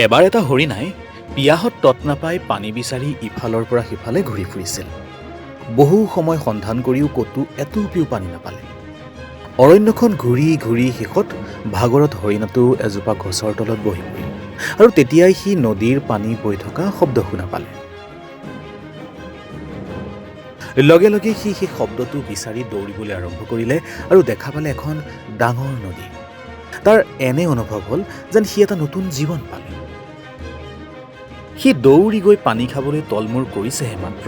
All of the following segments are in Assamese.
এবাৰ এটা হৰিণাই পিয়াহত তত নাপাই পানী বিচাৰি ইফালৰ পৰা সিফালে ঘূৰি ফুৰিছিল। বহু সময় সন্ধান কৰিও ক'তো এটোপিও পানী নাপালে। অৰণ্যখন ঘূৰি ঘূৰি শেষত ভাগৰত হৰিণাটো এজোপা গছৰ তলত বহি পৰিল আৰু তেতিয়াই সি নদীৰ পানী বৈ থকা শব্দ শুনা পালে। লগে লগে সি সেই শব্দটো বিচাৰি দৌৰিবলৈ আৰম্ভ কৰিলে আৰু দেখা পালে এখন ডাঙৰ নদী। তাৰ এনে অনুভৱ হ'ল যেন সি এটা নতুন জীৱন পালে। সি দৌৰি গৈ পানী খাবলৈ তলমূৰ কৰিছেহে মাত্ৰ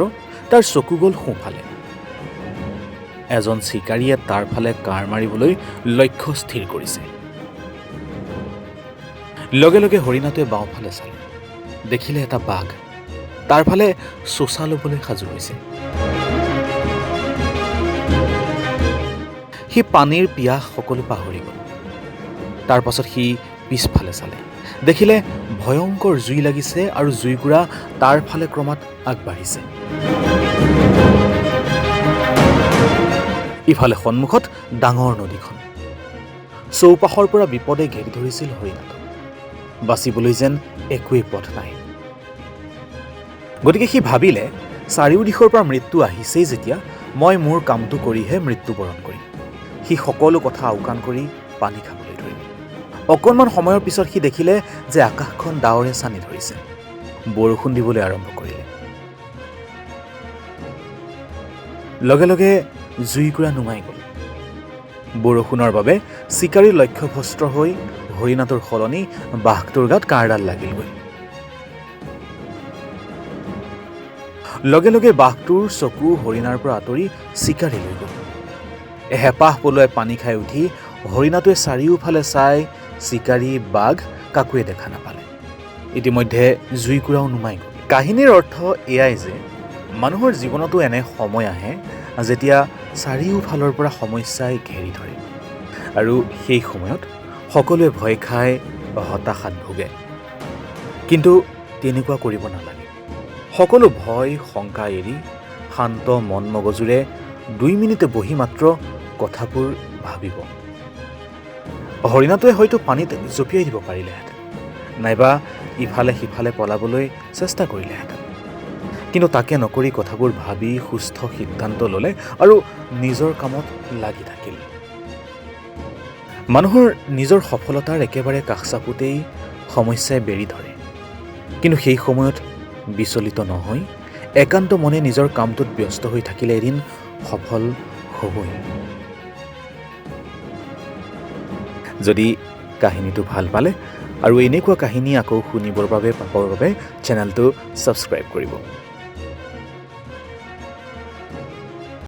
তাৰ চকু গ'ল সোঁফালে। এজন চিকাৰীয়ে তাৰ ফালে কাঁড় মাৰিবলৈ লক্ষ্য স্থিৰ কৰিছে। লগে লগে হৰিণাটোৱে বাওঁফালে চালে, দেখিলে এটা বাঘ তাৰ ফালে চোচা ল'বলৈ সাজু হৈছে। সি পানীৰ পিয়াহ সকলো পাহৰি গ'ল। তাৰ পাছত সি পিছফালে চালে, দেখিলে ভয়ংকৰ জুই লাগিছে আৰু জুইকুৰা তাৰ ফালে ক্ৰমাৎ আগবাঢ়িছে। ইফালে সন্মুখত ডাঙৰ নদীখন। চৌপাশৰ পৰা বিপদে ঘেৰি ধৰিছিল হৰিণাটো। বাচিবলৈ যেন একোৱেই পথ নাই। গতিকে সি ভাবিলে, চাৰিওদিশৰ পৰা মৃত্যু আহিছেই যেতিয়া মই মোৰ কামটো কৰিহে মৃত্যুবৰণ কৰিম। সি সকলো কথা আওকাণ কৰি পানী খাবলৈ ধৰিলে। অকণমান সময়ৰ পিছত সি দেখিলে যে আকাশখন ডাৱৰে ছানি ধৰিছে, বৰষুণ দিবলৈ আৰম্ভ কৰিলে। লগে লগে জুইকুৰা নুমাই গ'ল। বৰষুণৰ বাবে চিকাৰীৰ লক্ষ্যভ্ৰষ্ট হৈ হৰিণাটোৰ সলনি বাঘটোৰ গাত কাঁড়ডাল লাগিলগৈ। লগে লগে বাঘটোৰ চকু হৰিণাৰ পৰা আঁতৰি চিকাৰী লৈ গ'ল। হেঁপাহ পলুৱাই পানী খাই উঠি হৰিণাটোৱে চাৰিওফালে চাই চিকাৰী বাঘ কাকোৱে দেখা নাপালে। ইতিমধ্যে জুইকুৰাও নুমাই গ'ল। কাহিনীৰ অৰ্থ এয়াই যে মানুহৰ জীৱনতো এনে সময় আহে যেতিয়া চাৰিওফালৰ পৰা সমস্যাই ঘেৰি ধৰে আৰু সেই সময়ত সকলোৱে ভয় খাই হতাশাত ভোগে। কিন্তু তেনেকুৱা কৰিব নালাগে। সকলো ভয় শংকা এৰি শান্ত মন মগজুৰে 2 মিনিটে বহি মাত্ৰ কথাবোৰ ভাবিব। হৰিণাটোৱে হয়তো পানীত জঁপিয়াই দিব পাৰিলেহেঁতেন, নাইবা ইফালে সিফালে পলাবলৈ চেষ্টা কৰিলেহেঁতেন। কিন্তু তাকে নকৰি কথাবোৰ ভাবি সুস্থ সিদ্ধান্ত ল'লে আৰু নিজৰ কামত লাগি থাকিল। মানুহৰ নিজৰ সফলতাৰ একেবাৰে কাষ চাপোতেই সমস্যাই বেৰি ধৰে। কিন্তু সেই সময়ত বিচলিত নহয় একান্ত মনে নিজৰ কামটোত ব্যস্ত হৈ থাকিলে এদিন সফল হ'বই। যদি কাহিনীটো ভাল পালে আৰু এনেকুৱা কাহিনী আকৌ শুনিবৰ বাবে পাবৰ বাবে চেনেলটো ছাবস্ক্ৰাইব কৰিব।